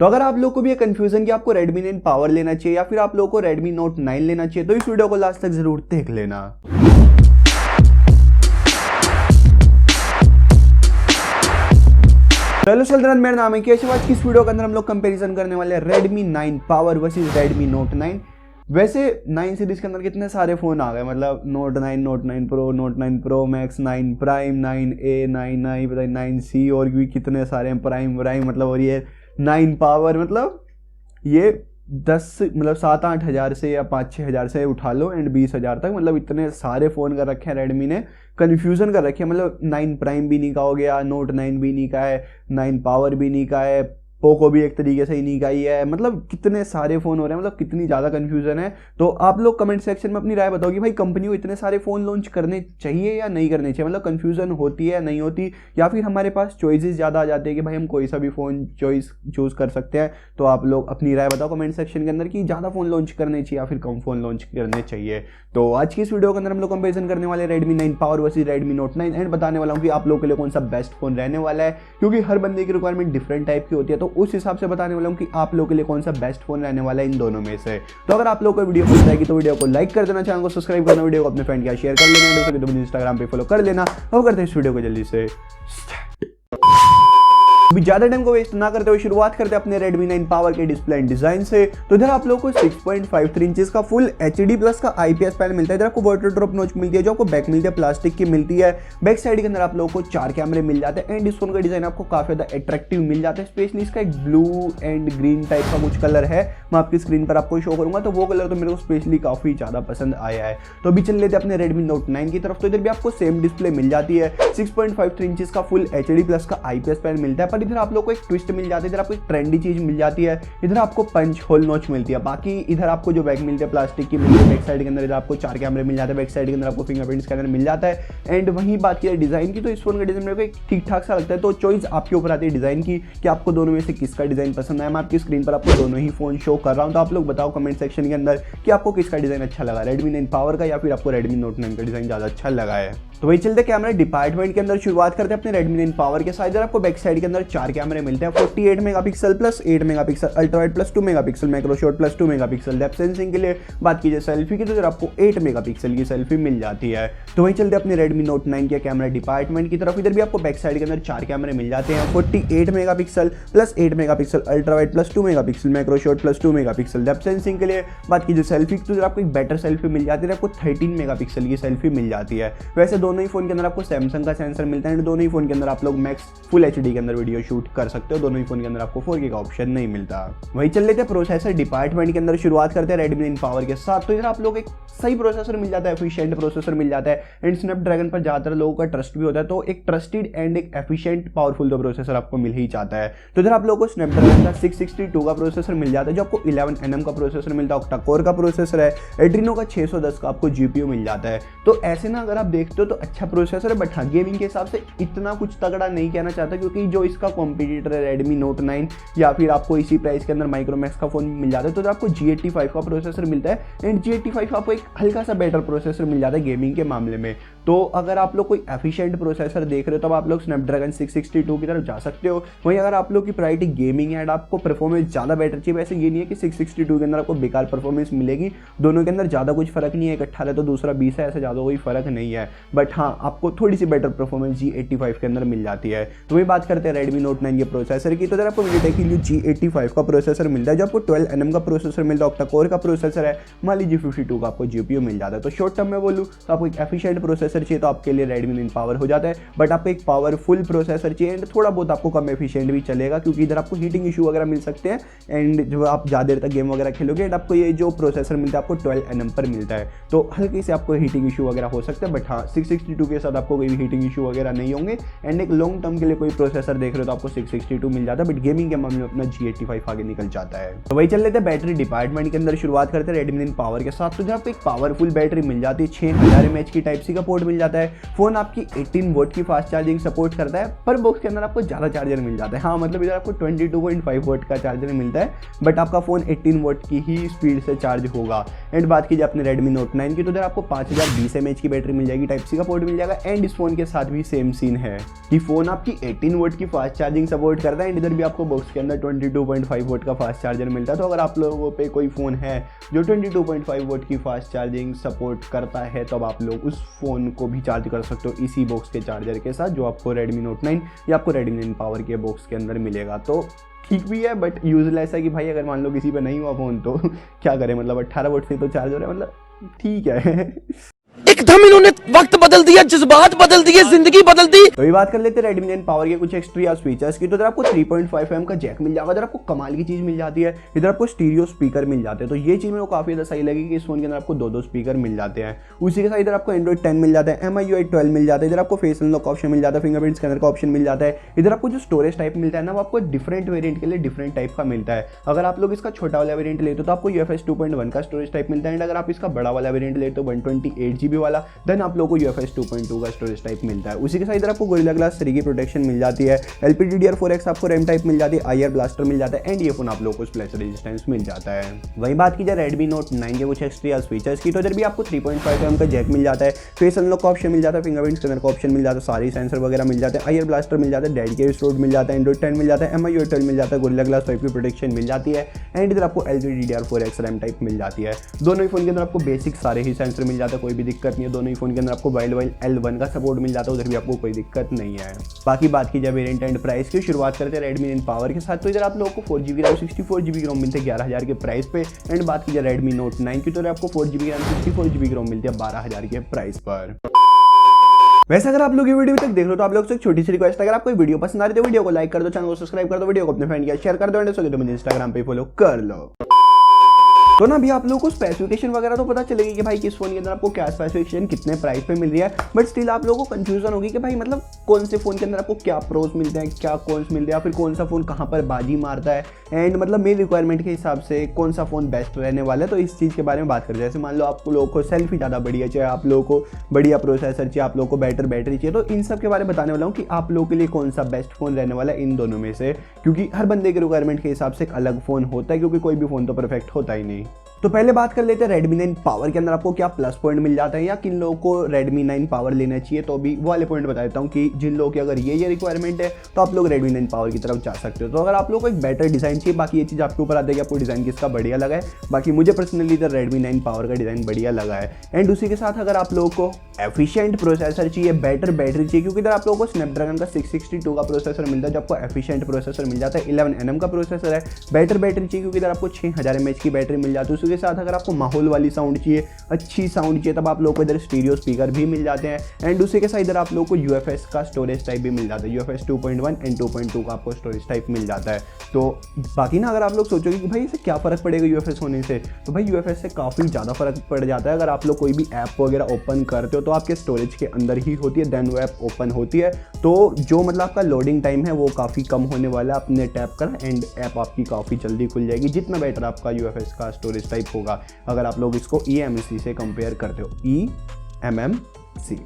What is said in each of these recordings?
तो अगर आप लोग को भी ये कंफ्यूजन कि आपको Redmi 9 पावर लेना चाहिए या फिर आप लोगों को Redmi Note 9 लेना चाहिए, तो इस वीडियो को लास्ट तक जरूर देख लेना। हेलो स्टूडेंट, मेरा नाम है केशव। आज की इस वीडियो के अंदर हम लोग कंपैरिजन करने वाले हैं Redmi 9 power versus Redmi Note 9। वैसे 9 सीरीज के अंदर कितने सारे फोन आ गए, मतलब Note 9, Note 9 Pro, Note 9 Pro Max, 9 Prime, 9A, 9 9C और भी कितने सारे हैं, प्राइम मतलब, और ये 9 पावर, मतलब ये 7-8 हज़ार से या 5-6 हज़ार से उठा लो एंड 20 हज़ार तक, मतलब इतने सारे फ़ोन कर रखे हैं रेडमी ने, कन्फ्यूज़न कर रखे हैं। मतलब 9 प्राइम भी नहीं का हो गया, Note 9 भी नहीं का है, 9 पावर भी नहीं का है, पोको भी एक तरीके से ही नहीं का ही है, मतलब कितने सारे फ़ोन हो रहे हैं, मतलब कितनी ज़्यादा कन्फ्यूज़न है। तो आप लोग कमेंट सेक्शन में अपनी राय बताओ कि भाई कंपनी को इतने सारे फ़ोन लॉन्च करने चाहिए या नहीं करने चाहिए, मतलब कन्फ्यूज़न होती है नहीं होती, या फिर हमारे पास चॉइसेस ज़्यादा आ जाती है कि भाई हम कोई सा भी फ़ोन चूज़ कर सकते हैं। तो आप लोग अपनी राय बताओ कमेंट सेक्शन के अंदर कि ज़्यादा फ़ोन लॉन्च करने चाहिए या फिर कम फ़ोन लॉन्च करने चाहिए। तो आज की इस वीडियो के अंदर हम लोग कंपेरिजन करने वाले Redmi 9 power versus Redmi Note 9 and बताने वाला हूँ कि आप लोगों के लिए कौन सा बेस्ट फ़ोन रहने वाला है, क्योंकि हर बंदे की रिक्वायरमेंट डिफरेंट टाइप की होती है। तो उस हिसाब से बताने वाला हूँ कि आप लोगों के लिए कौन सा बेस्ट फोन रहने वाला है इन दोनों में से। तो अगर आप लोगों को वीडियो पसंद आएगी तो वीडियो को लाइक कर देना, चैनल को सब्सक्राइब करना, वीडियो को अपने फ्रेंड के साथ शेयर कर लेना, तो मुझे इंस्टाग्राम पे फॉलो कर लेना। और करते हैं इस वीडियो को जल्दी से अभी ज्यादा टाइम को वेस्ट ना करते हुए शुरुआत करते हैं अपने Redmi 9 पावर के डिस्प्ले एंड डिजाइन से। तो इधर आप लोगों को 6.53 इंचेस का फुल HD प्लस का IPS पैनल मिलता है। इधर आपको वाटर ड्रॉप नॉच मिलती है जो आपको बैक मिलती है, प्लास्टिक की मिलती है। बैक साइड के अंदर आप लोगों को 4 कैमरे मिल जाते हैं एंड इस फोन का डिजाइन आपको काफी ज्यादा अट्रैक्टिव मिल जाता है। स्पेशली इसका एक ब्लू एंड ग्रीन टाइप का कुछ कलर है, मैं आपकी स्क्रीन पर आपको शो करूंगा, तो वो कलर तो मेरे को स्पेशली काफी ज्यादा पसंद आया है। तो अभी चल लेते हैं अपने Redmi Note 9 की तरफ। तो इधर भी आपको सेम डिस्प्ले मिल जाती है, 6.53 इंचेस का फुल HD प्लस का IPS पैनल मिलता है, पर इधर आप लोग को एक ट्विस्ट मिल जाती है, इधर आपको एक ट्रेंडी चीज मिल जाती है, इधर आपको पंच होल नॉच मिलती है। बाकी इधर आपको जो बैक मिलती है प्लास्टिक की मिलती है। बैक साइड के अंदर इधर आपको 4 कैमरे मिल जाते हैं, बैक साइड के अंदर आपको फिंगरप्रिंट स्कैनर मिल जाता है। एंड वहीं बात की डिजाइन की, तो इस फोन का डिजाइन मेरे को ठीक ठाक सा लगता है। तो चॉइस आपके ऊपर आती है डिजाइन की कि आपको दोनों में से किसका डिजाइन पसंद है। मैं आपकी स्क्रीन पर आपको दोनों ही फोन शो कर रहा हूं, तो आप लोग बताओ कमेंट सेक्शन के अंदर कि आपको किसका डिजाइन अच्छा लगा, Redmi 9 पावर का या फिर आपको Redmi Note 9 का डिजाइन ज्यादा अच्छा लगा है। तो वही चलते कैमरा डिपार्टमेंट के अंदर शुरुआत करते हैं अपने Redmi 9 पावर के साथ। इधर आपको बैक साइड के अंदर 4 कैमरे मिलते हैं, 48 megapixel plus 8 megapixel ultra wide plus 2 megapixel macro shot plus 2 megapixel depth sensing के लिए। बात कीजिए सेल्फी की, तो इधर आपको 8 मेगापिक्सल की सेल्फी मिल जाती है। तो वही चलते अपने Redmi Note 9 के कैमरा डिपार्टमेंट की तरफ। इधर भी आपको बैक साइड के अंदर 4 कैमरे मिल जाते हैं, 48 megapixel plus 8 megapixel ultra wide plus 2 megapixel macro shot plus 2 megapixel depth sensing के लिए। बात कीजिए सेल्फी, तो इधर आपको एक बेटर सेल्फी मिल जाती है, आपको 13 मेगापिक्सल की सेल्फी मिल जाती है। वैसे दोनों ही फोन के अंदर आपको सैमसंग का सेंसर मिलता है, दोनों ही फोन के अंदर आप लोग मैक्स फुल HD के अंदर वीडियो शूट कर सकते हो, दोनों ही फोन के अंदर आपको 4K का ऑप्शन नहीं मिलता। वही चल लेते हैं प्रोसेसर डिपार्टमेंट के अंदर, शुरुआत करते हैं Redmi 9 पावर के साथ। तो इधर आप लोग एक सही प्रोसेसर मिल जाता है, एफिशिएंट प्रोसेसर मिल जाता है एंड स्नैपड्रैगन पर ज्यादातर लोगों का ट्रस्ट भी होता है, तो एक ट्रस्टेड एंड एक एफिशिएंट पावरफुल दो प्रोसेसर आपको मिल ही जाता है। तो इधर आप लोगों को स्नैपड्रैगन का 662 का प्रोसेसर मिल जाता है, जो आपको 11nm का प्रोसेसर मिलता है, ऑक्टा कोर का प्रोसेसर है, एड्रीनो का 610 का आपको GPU मिल जाता है। तो ऐसे ना अगर आप देखते हो तो अच्छा प्रोसेसर है, बट हाँ गेमिंग के हिसाब से इतना कुछ तगड़ा नहीं कहना चाहता, क्योंकि जो इसका कॉम्पिटिटर है Redmi Note 9 या फिर आपको इसी प्राइस के अंदर माइक्रोमैक्स का फोन मिल जाता है, तो आपको G85 का प्रोसेसर मिलता है एंड G85 आपको एक हल्का सा बेटर प्रोसेसर मिल जाता है गेमिंग के मामले में। तो अगर आप लोग कोई एफिशिएंट प्रोसेसर देख रहे हो तो आप लोग स्नैपड्रैगन 662 की तरफ जा सकते हो। वहीं अगर आप लोग की प्रायोरिटी गेमिंग है, आपको परफॉर्मेंस ज़्यादा बेटर चाहिए, वैसे ये नहीं है कि 662 के अंदर आपको बेकार परफॉर्मेंस मिलेगी, दोनों के अंदर ज़्यादा कुछ फर्क नहीं है, एक 18 तो दूसरा 20 है, ऐसा ज़्यादा कोई फर्क नहीं है, बट हाँ आपको थोड़ी सी बेटर परफॉर्मेंस G85 के अंदर मिल जाती है। तो वही बात करते हैं Redmi Note 9 के प्रोसेसर की, तो अगर आपको MediaTek G85 का प्रोसेसर मिलता है, जो आपको 12nm का प्रोसेसर मिलता है, ऑक्टा कोर का प्रोसेसर है, मान लीजिए 52 का आपको GPU मिल जाता है। तो शॉर्ट टर्म में बोलूँ तो आपको एक एफिशिएंट प्रोसेसर चाहिए तो आपके लिए Redmi 9 पावर हो जाता है, बट आपको एक पावरफुल प्रोसेसर चाहिए एंड थोड़ा बहुत आपको कम एफिशिएंट भी चलेगा, क्योंकि इधर आपको हीटिंग इशू वगैरह मिल सकते हैं एंड जो आप ज़्यादा देर तक गेम वगैरह खेलोगे एंड आपको ये जो प्रोसेसर मिलता है आपको 12nm पर मिलता है, तो हल्की से आपको हीटिंग इशू वगैरह हो सकता है, बट हाँ 662 के साथ आपको कोई हीटिंग इशू वगैरह नहीं होंगे एंड एक लॉन्ग टर्म के लिए कोई प्रोसेसर देख रहे हो तो आपको 662 मिल जाता है, बट गेमिंग के मामले में अपना G85 आगे निकल जाता है। तो वही चल लेते हैं बैटरी डिपार्टमेंट के अंदर, शुरुआत करते हैं Redmi 9 पावर के साथ। तो जब आपको एक पावरफुल बैटरी मिल जाती है, 6000 mAh की टाइप सी का पोर्ट मिल जाता है, फोन आपकी 18 वोट की फास्ट चार्जिंग सपोर्ट करता है, पर बॉक्स के अंदर आपको ज़्यादा चार्जर मिल जाता है। हाँ मतलब इधर आपको 22.5 वोट का चार्जर मिलता है, बट आपका फोन 18 वोट की ही स्पीड से चार्ज होगा। एंड बात कीजिए अपने Redmi Note 9 की, तो इधर आपको 5020 mAh की बैटरी मिल जाएगी टाइप सी का सपोर्ट मिल जाएगा। एंड इस फोन के साथ भी सेम सीन है कि फोन आपकी 18 वोट की फास्ट चार्जिंग सपोर्ट करता है। एंड इधर भी आपको बॉक्स के अंदर 22.5 वोट का फास्ट चार्जर मिलता है। तो अगर आप लोगों पे कोई फ़ोन है जो 22.5 वोट की फास्ट चार्जिंग सपोर्ट करता है तो अब आप लोग उस फ़ोन को भी चार्ज कर सकते हो इसी बॉक्स के चार्जर के साथ, जो आपको Redmi Note 9 या आपको Redmi 9 पावर के बॉक्स के अंदर मिलेगा। तो ठीक भी है, बट यूजलेस है कि भाई अगर मान लो किसी पे नहीं हुआ फ़ोन तो क्या करें, मतलब 18 वोट से तो चार्ज हो रहा है, मतलब ठीक है। एकदम इन्होंने वक्त बदल दिया, जज्बात बदल दिए, जिंदगी बदल दी। तो ये बात कर लेते हैं Redmi 9 पावर के कुछ एक्स्ट्रा फीचर्स की। तो इधर आपको 3.5mm का जैक मिल जाएगा। इधर आपको कमाल की चीज मिल जाती है, इधर आपको स्टीरियो स्पीकर मिल जाते हैं। तो ये चीज मेरे को काफी ज्यादा सही लगी कि इस फोन के अंदर आपको दो स्पीकर मिल जाते हैं। उसी के साथ इधर आपको Android 10 मिल जाता है, MIUI 12 मिल जाता है, इधर आपको फेस अनलॉक ऑप्शन मिल जाता है, फिंगरप्रिंट स्कैनर का ऑप्शन मिल जाता है। इधर आपको जो स्टोरेज टाइप मिलता है ना वो आपको डिफरेंट वेरिएंट के लिए डिफरेंट टाइप का मिलता है। अगर आप लोग इसका छोटा वाला वेरिएंट लेते हो तो आपको UFS 2.1 का स्टोरेज टाइप मिलता है। एंड अगर आप इसका बड़ा वाला वेरिएंट लेते हो 128GB वाला, देन आप लोगों को UFS 2.2 का स्टोरेज टाइप मिलता है। उसी के साथ इधर आपको गोरिल्ला ग्लास 3 की प्रोटेक्शन मिल जाती है, LPDDR4X आपको रैम टाइप मिल जाती है, IR ब्लास्टर मिल जाता है। एंड ये फोन आप लोगों को स्प्लैश रेजिस्टेंस मिल जाता है। वही बात की जाए Redmi Note 9 के कुछ एक्स्ट्रा फीचर्स की, तो इधर भी आपको 3.5mm का जैक मिल जाता है, फेस अनलॉक का ऑप्शन मिल जाता है, फिंगरप्रिंट स्कैनर का ऑप्शन मिल जाता है, सारे सेंसर वगैरह मिल जाते हैं, IR ब्लास्टर मिल जाता है, डेडिकेटेड स्टोरेज मिल जाता है, Android 10 मिल जाता है, MIUI 12 मिल जाता है, गोरिल्ला ग्लास 5 की प्रोटेक्शन मिल जाती है। एंड इधर आपको LPDDR4X रैम टाइप मिल जाती है। दोनों ही फोन के अंदर आपको बेसिक सारे ही सेंसर मिल जाता है, कोई भी दिक्कत नहीं है। दोनों ही फोन के अंदर आपको वाइल्ड L1 का सपोर्ट मिल जाता है, उधर भी आपको कोई दिक्कत नहीं है। बाकी बात की जाए वेरिएंट एंड प्राइस की, शुरुआत करते हैं Redmi 9 पावर के साथ। तो इधर आप लोगों को 4GB रैम 64GB रोम मिलते हैं 11,000 के प्राइस पे। एंड बात की जाए Redmi Note 9 की, तो आपको 4GB रैम 64GB रोम मिलती है 12,000 के प्राइस पर। वैसे अगर आप लोग ये वीडियो तक देख लो तो आप लोग से एक छोटी सी रिक्वेस्ट है, अगर आपको वीडियो पसंद आ रही है तो वीडियो को लाइक कर दो, चैनल को सब्सक्राइब कर दो, वीडियो को अपने फ्रेंड के साथ शेयर कर दो, एंड तो मुझे इंस्टाग्राम पे फॉलो कर लो। तो ना अभी आप लोगों को स्पेसिफिकेशन वगैरह तो पता चलेगी कि भाई किस फोन के अंदर आपको क्या स्पेसिफिकेशन कितने प्राइस पे मिल रही है, बट स्टिल आप लोगों को कंफ्यूजन होगी कि भाई मतलब कौन से फोन के अंदर आपको क्या प्रोस मिलते हैं, क्या कॉन्स मिलते हैं, या फिर कौन सा फोन कहाँ पर बाजी मारता है। एंड मतलब मेरी रिक्वायरमेंट के हिसाब से कौन सा फोन बेस्ट रहने वाला है, तो इस चीज़ के बारे में बात करें। जैसे मान लो आप लोगों को सेल्फी ज़्यादा बढ़िया चाहिए, आप लोगों को बढ़िया प्रोसेसर चाहिए, आप लोगों को बेटर बैटरी चाहिए, तो इन सब के बारे में बताने वाला हूँ कि आप लोगों के लिए कौन सा बेस्ट फोन रहने वाला है इन दोनों में से, क्योंकि हर बंदे के रिक्वायरमेंट के हिसाब से एक अलग फोन होता है, क्योंकि कोई भी फोन तो परफेक्ट होता ही नहीं। तो पहले बात कर लेते हैं Redmi 9 पावर के अंदर आपको क्या प्लस पॉइंट मिल जाता है, या किन लोगों को Redmi 9 पावर लेना चाहिए। तो अभी वो वाले पॉइंट बता देता हूँ कि जिन लोगों की अगर ये रिक्वायरमेंट है तो आप लोग Redmi 9 पावर की तरफ जा सकते हो। तो अगर आप लोगों को एक बेटर डिजाइन चाहिए, बाकी ये चीज़ आपके ऊपर आती है कि आपको डिजाइन किसका बढ़िया लगा है। बाकी मुझे पर्सनली इधर Redmi 9 पावर का डिजाइन बढ़िया लगा है। एंड उसी के साथ अगर आप लोगों को एफिशिएंट प्रोसेसर चाहिए, बेटर बैटरी चाहिए, क्योंकि इधर आप लोगों को स्नैपड्रैगन का 662 का प्रोसेसर मिलता है, जो आपको एफिशिएंट प्रोसेसर मिल जाता है। 11nm का प्रोसेसर है। बेटर बैटरी चाहिए क्योंकि इधर आपको 6000 mAh की बैटरी मिल जाती है। उसके साथ अगर आपको माहौल वाली साउंड चाहिए, अच्छी साउंड चाहिए, तब आप लोगों को इधर स्टीरियो स्पीकर भी मिल जाते हैं। एंड उसी के साथ इधर आप लोगों को UFS का स्टोरेज टाइप भी मिल जाता है। UFS 2.1 एंड 2.2 का आपको स्टोरेज टाइप मिल जाता है। तो बाकी ना अगर आप लोग सोचोगे कि भाई इससे क्या फ़र्क पड़ेगा UFS होने से, तो भाई UFS से काफ़ी ज़्यादा फर्क पड़ जाता है। अगर आप लोग कोई भी ऐप वगैरह ओपन करते हो तो आपके स्टोरेज के अंदर ही होती है, देन वो ऐप ओपन होती है, तो जो मतलब आपका लोडिंग टाइम है वो काफ़ी कम होने वाला है। आपने टैप करा एंड ऐप आपकी काफ़ी जल्दी खुल जाएगी, जितना बेटर आपका UFS का स्टोरेज टाइप होगा। अगर आप लोग इसको eMMC से कंपेयर करते हो, eMMC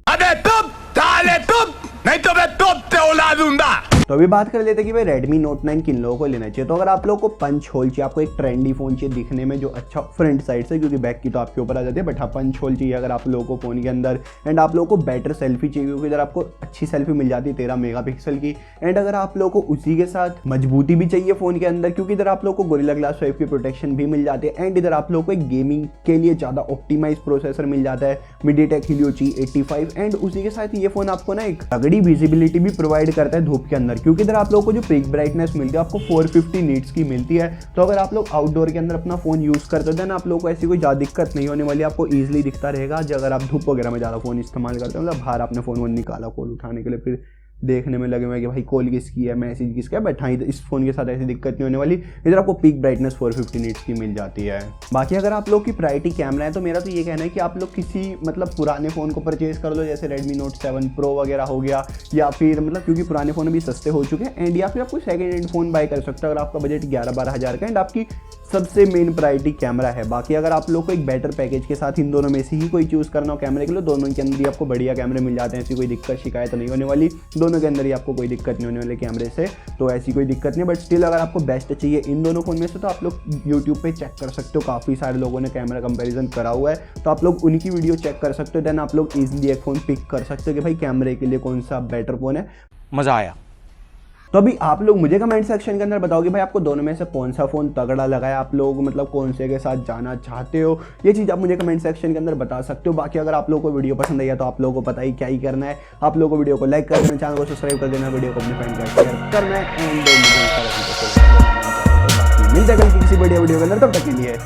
अबे तुम साले तुम, नहीं तो मैं तुम से उड़ा दूंगा। तो अभी बात कर लेते हैं कि भाई Redmi Note 9 किन लोगों को लेना चाहिए। तो अगर आप लोगों को पंच होल चाहिए, आपको एक ट्रेंडी फोन चाहिए दिखने में जो अच्छा फ्रंट साइड से, क्योंकि बैक की तो आपके ऊपर आ जाती है, बट हाँ पंच होल चाहिए अगर आप लोगों को फोन के अंदर। एंड आप लोगों को बेटर सेल्फी चाहिए, क्योंकि इधर आपको अच्छी सेल्फी मिल जाती है 13 मेगापिक्सल की। एंड अगर आप लोगों को उसी के साथ मजबूती भी चाहिए फोन के अंदर, क्योंकि इधर आप लोगों को गोरिल्ला ग्लास 5 की प्रोटेक्शन भी मिल जाती है। एंड इधर आप लोगों को एक गेमिंग के लिए ज़्यादा ऑप्टिमाइज प्रोसेसर मिल जाता है, Mediatek Helio G85। एंड उसी के साथ ये फोन आपको ना एक तगड़ी विजिबिलिटी भी प्रोवाइड करता है धूप के अंदर, क्योंकि इधर आप लोगों को जो पिक ब्राइटनेस मिलती है आपको 450 नीट्स की मिलती है। तो अगर आप लोग आउटडोर के अंदर अपना फोन यूज करते हो, देन आप लोगों को ऐसी कोई ज़्यादा दिक्कत नहीं होने वाली, आपको ईजिली दिखता रहेगा। अगर आप धूप वगैरह में ज़्यादा फोन इस्तेमाल करते हो, मतलब बाहर आपने फोन निकाला कॉल उठाने के लिए, फिर देखने में लगे हुए कि भाई कॉल किसकी है, मैसेज किसका है, बट हाँ इस फोन के साथ ऐसी दिक्कत नहीं होने वाली। इधर आपको पीक ब्राइटनेस 450 नीट्स की मिल जाती है। बाकी अगर आप लोग की प्रायोरिटी कैमरा है, तो मेरा तो ये कहना है कि आप लोग किसी मतलब पुराने फ़ोन को परचेज कर लो, जैसे Redmi Note 7 Pro वगैरह हो गया, या फिर मतलब क्योंकि पुराने फ़ोन अभी सस्ते हो चुके हैं। एंड या फिर आप कोई सेकेंड हैंड फ़ोन बाय कर सकते हो अगर आपका बजट 11-12 हज़ार का। एंड आपकी सबसे मेन प्रायोरिटी कैमरा है। बाकी अगर आप लोग को एक बेटर पैकेज के साथ इन दोनों में से ही कोई चूज़ करना हो कैमरे के लिए, दोनों के अंदर ही आपको बढ़िया कैमरे मिल जाते हैं, ऐसी कोई दिक्कत शिकायत नहीं होने वाली, दोनों के अंदर ही आपको कोई दिक्कत नहीं होने वाली कैमरे से, तो ऐसी कोई दिक्कत नहीं। बट स्टिल अगर आपको बेस्ट चाहिए इन दोनों फ़ोन में से तो आप लोग यूट्यूब पे चेक कर सकते हो, काफ़ी सारे लोगों ने कैमरा कंपैरिजन करा हुआ है, तो आप लोग उनकी वीडियो चेक कर सकते हो, देन आप लोग ईजिली एक फ़ोन पिक कर सकते हो कि भाई कैमरे के लिए कौन सा बेटर फ़ोन है। मजा आया। तो अभी आप लोग मुझे कमेंट सेक्शन के अंदर बताओगे भाई आपको दोनों में से कौन सा फ़ोन तगड़ा लगा है, आप लोग मतलब कौन से के साथ जाना चाहते हो, ये चीज़ आप मुझे कमेंट सेक्शन के अंदर बता सकते हो। बाकी अगर आप लोगों को वीडियो पसंद आई है तो आप लोगों को पता ही क्या ही करना है, आप लोगों को वीडियो को लाइक कर देना, चैनल को सब्सक्राइब कर देना, वीडियो को अपने फ्रेंड का शेयर करना है, एंड मिलते हैं कल किसी बढ़िया वीडियो के अंदर, तब तक के लिए